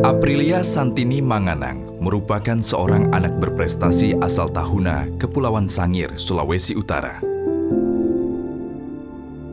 Aprilia Santini Manganang merupakan seorang anak berprestasi asal Tahuna, Kepulauan Sangir, Sulawesi Utara.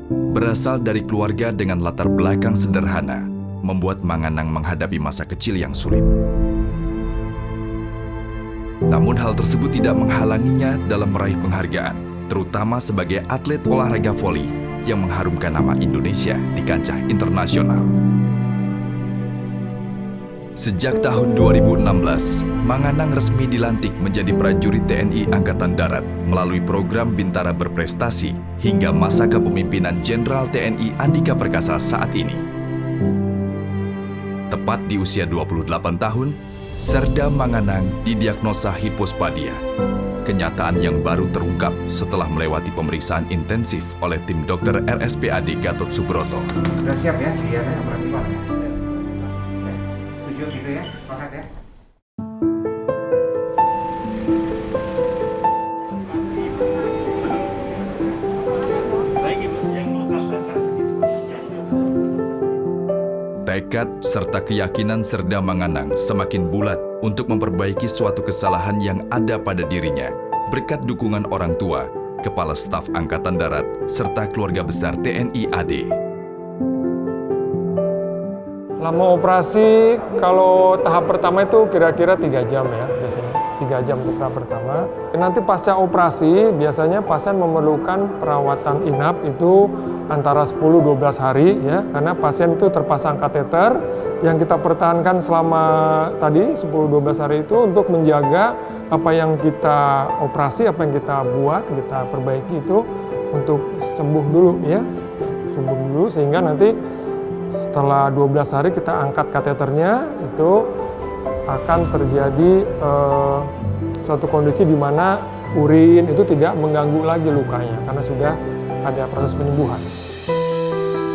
Berasal dari keluarga dengan latar belakang sederhana, membuat Manganang menghadapi masa kecil yang sulit. Namun hal tersebut tidak menghalanginya dalam meraih penghargaan, terutama sebagai atlet olahraga voli yang mengharumkan nama Indonesia di kancah internasional. Sejak tahun 2016, Manganang resmi dilantik menjadi prajurit TNI Angkatan Darat melalui program Bintara Berprestasi hingga masa kepemimpinan Jenderal TNI Andika Perkasa saat ini. Tepat di usia 28 tahun, Serda Manganang didiagnosa hipospadia. Kenyataan yang baru terungkap setelah melewati pemeriksaan intensif oleh tim dokter RSPAD Gatot Subroto. Sudah siap ya, biar operasi Pak. Tujuh gitu ya, sepakat ya. Tekad serta keyakinan Serda Manganang semakin bulat untuk memperbaiki suatu kesalahan yang ada pada dirinya berkat dukungan orang tua, Kepala Staf Angkatan Darat, serta keluarga besar TNI AD. Lama operasi, kalau tahap pertama itu kira-kira 3 jam ya biasanya. 3 jam untuk tahap pertama. Nanti pasca operasi, biasanya pasien memerlukan perawatan inap itu antara 10-12 hari ya. Karena pasien itu terpasang kateter yang kita pertahankan selama tadi 10-12 hari itu untuk menjaga apa yang kita operasi, apa yang kita buat, kita perbaiki itu untuk sembuh dulu ya. Sembuh dulu sehingga nanti setelah 12 hari kita angkat kateternya, itu akan terjadi suatu kondisi di mana urin itu tidak mengganggu lagi lukanya karena sudah ada proses penyembuhan.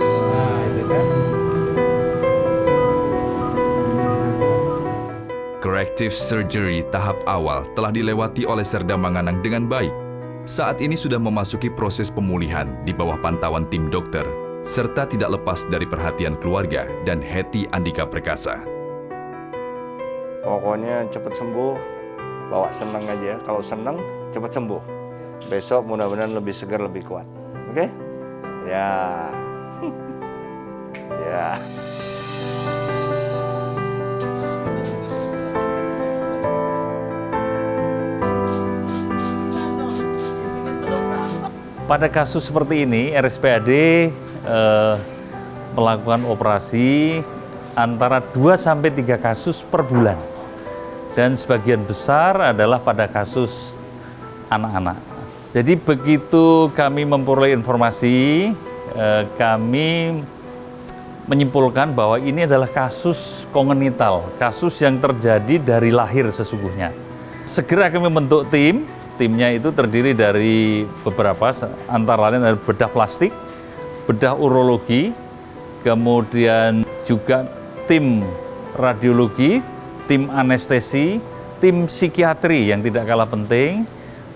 Nah, itu kan. Corrective surgery tahap awal telah dilewati oleh Serda Manganang dengan baik. Saat ini sudah memasuki proses pemulihan di bawah pantauan tim dokter, serta tidak lepas dari perhatian keluarga dan Hetty Andika Perkasa. Pokoknya cepat sembuh, bawa senang aja. Kalau senang, cepat sembuh. Besok mudah-mudahan lebih segar, lebih kuat. Oke? Ya. Ya. Pada kasus seperti ini, RSPAD melakukan operasi antara 2-3 kasus per bulan. Dan sebagian besar adalah pada kasus anak-anak. Jadi begitu kami memperoleh informasi, kami menyimpulkan bahwa ini adalah kasus kongenital, kasus yang terjadi dari lahir sesungguhnya. Segera kami membentuk tim. Timnya itu terdiri dari beberapa, antara lain dari bedah plastik, bedah urologi, kemudian juga tim radiologi, tim anestesi, tim psikiatri yang tidak kalah penting,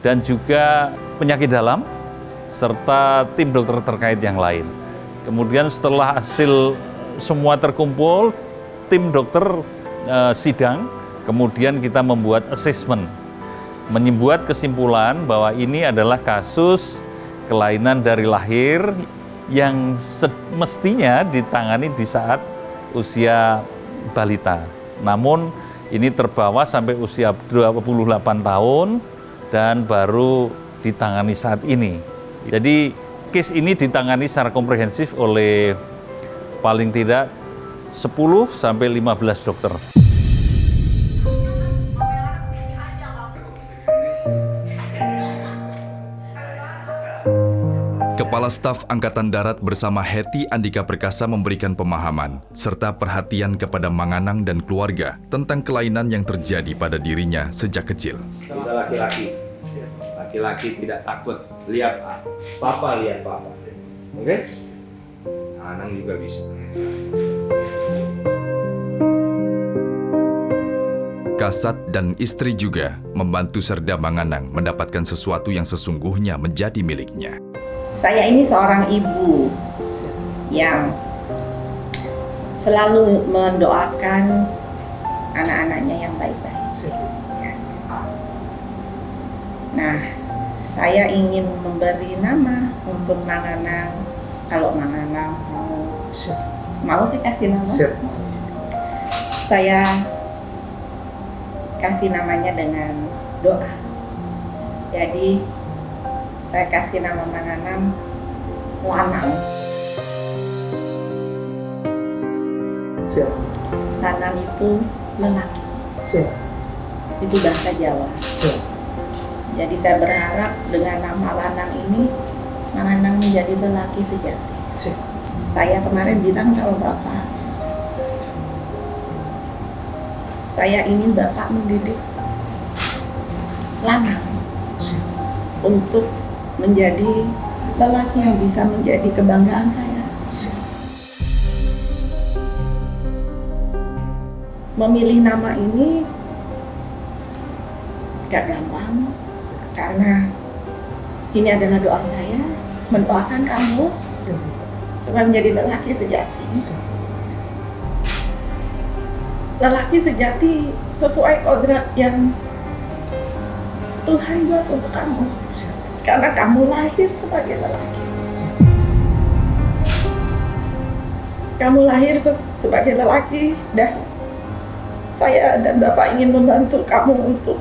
dan juga penyakit dalam, serta tim dokter terkait yang lain. Kemudian setelah hasil semua terkumpul, tim dokter sidang, kemudian kita membuat assessment, membuat kesimpulan bahwa ini adalah kasus kelainan dari lahir yang semestinya ditangani di saat usia balita. Namun ini terbawa sampai usia 28 tahun dan baru ditangani saat ini. Jadi case ini ditangani secara komprehensif oleh paling tidak 10-15 dokter. Kepala Staf Angkatan Darat bersama Hetty Andika Perkasa memberikan pemahaman serta perhatian kepada Manganang dan keluarga tentang kelainan yang terjadi pada dirinya sejak kecil. Kita laki-laki, laki-laki tidak takut lihat papa, lihat papa. Oke? Anang juga bisa. Kasat dan istri juga membantu Serda Manganang mendapatkan sesuatu yang sesungguhnya menjadi miliknya. Saya ini seorang ibu yang selalu mendoakan anak-anaknya yang baik-baik. Nah, saya ingin memberi nama untuk Manganang. Kalau Manganang mau saya kasih nama. Saya kasih namanya dengan doa. Jadi saya kasih nama Manganang Wanang. Lanang itu lelaki. Itu bahasa Jawa. Jadi saya berharap dengan nama Lanang ini Manganang menjadi lelaki sejati. Saya kemarin bilang sama Bapak, saya ingin Bapak mendidik Lanang untuk menjadi lelaki yang bisa menjadi kebanggaan saya. Memilih nama ini gak gampang, karena ini adalah doa saya, mendoakan kamu supaya menjadi lelaki sejati. Lelaki sejati sesuai kodrat yang Tuhan buat untuk kamu, karena kamu lahir sebagai lelaki. Kamu lahir sebagai lelaki, dan saya dan Bapak ingin membantu kamu untuk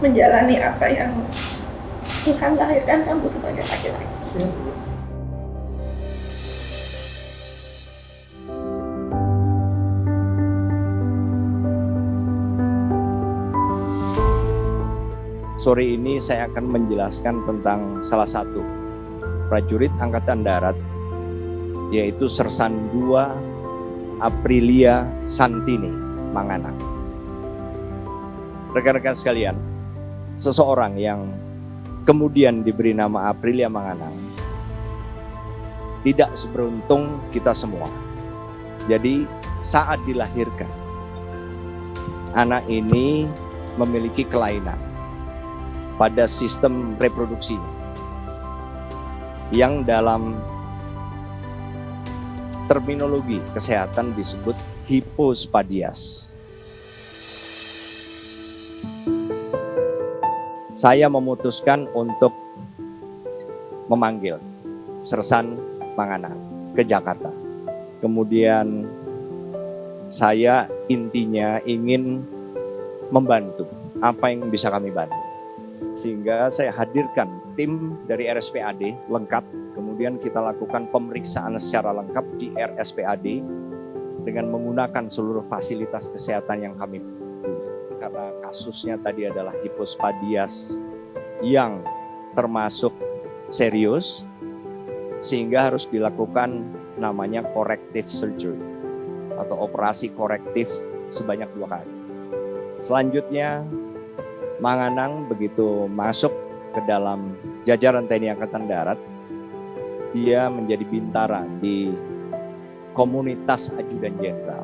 menjalani apa yang Tuhan lahirkan kamu sebagai laki-laki. Sore ini saya akan menjelaskan tentang salah satu prajurit Angkatan Darat, yaitu Sersan II Aprilia Santini Manganang. Rekan-rekan sekalian, seseorang yang kemudian diberi nama Aprilia Manganang tidak seberuntung kita semua. Jadi saat dilahirkan, anak ini memiliki kelainan pada sistem reproduksinya yang dalam terminologi kesehatan disebut hipospadias. Saya memutuskan untuk memanggil Sersan Manganang ke Jakarta. Kemudian saya intinya ingin membantu apa yang bisa kami bantu. Sehingga saya hadirkan tim dari RSPAD lengkap. Kemudian kita lakukan pemeriksaan secara lengkap di RSPAD dengan menggunakan seluruh fasilitas kesehatan yang kami punya. Karena kasusnya tadi adalah hipospadias yang termasuk serius, sehingga harus dilakukan namanya corrective surgery atau operasi korektif sebanyak 2 kali. Selanjutnya, Manganang begitu masuk ke dalam jajaran TNI Angkatan Darat, dia menjadi bintara di komunitas ajudan jenderal.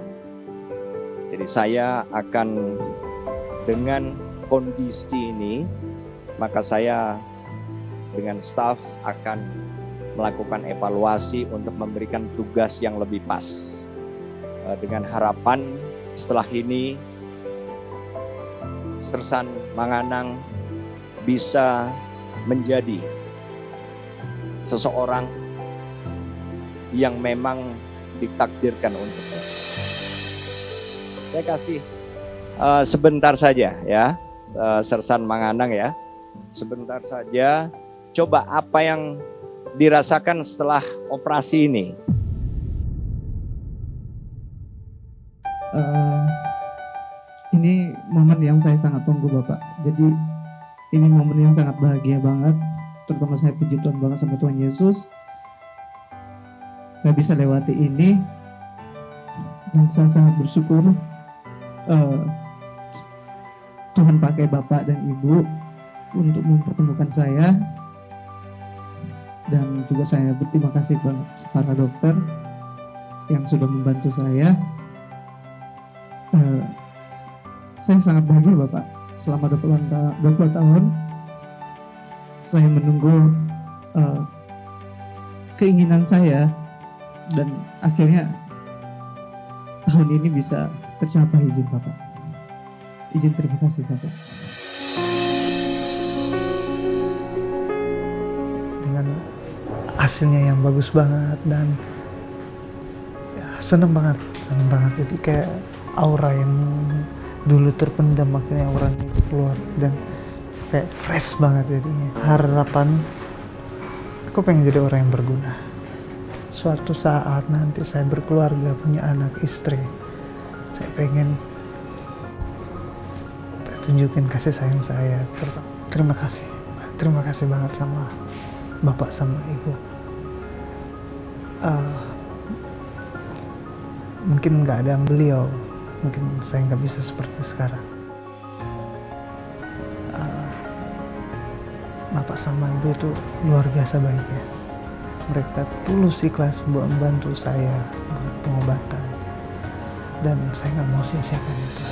Jadi saya akan dengan kondisi ini, maka saya dengan staf akan melakukan evaluasi untuk memberikan tugas yang lebih pas. Dengan harapan setelah ini Sersan Manganang bisa menjadi seseorang yang memang ditakdirkan untuknya. Saya kasih sebentar saja ya, Sersan Manganang ya. Sebentar saja, coba apa yang dirasakan setelah operasi ini? Ini momen yang saya sangat tunggu, Bapak. Jadi ini momen yang sangat bahagia banget. Terutama saya puji Tuhan banget sama Tuhan Yesus. Saya bisa lewati ini. Dan saya sangat bersyukur Tuhan pakai Bapak dan Ibu untuk mempertemukan saya. Dan juga saya berterima kasih banget para dokter yang sudah membantu saya. Saya sangat bahagia Bapak. Selama 20 tahun saya menunggu keinginan saya, dan akhirnya tahun ini bisa tercapai. Izin Bapak. Izin terima kasih Bapak. Dengan hasilnya yang bagus banget dan ya, seneng banget. Jadi kayak aura yang dulu terpendam akhirnya auranya itu keluar dan kayak fresh banget jadinya. Harapan aku pengen jadi orang yang berguna. Suatu saat nanti saya berkeluarga, punya anak, istri, saya pengen tunjukin kasih sayang saya. Terima kasih banget sama Bapak sama Ibu. Mungkin nggak ada beliau, mungkin saya nggak bisa seperti sekarang. Bapak sama Ibu itu luar biasa baiknya. Mereka tulus ikhlas buat membantu saya buat pengobatan, dan saya nggak mau sia-siakan itu.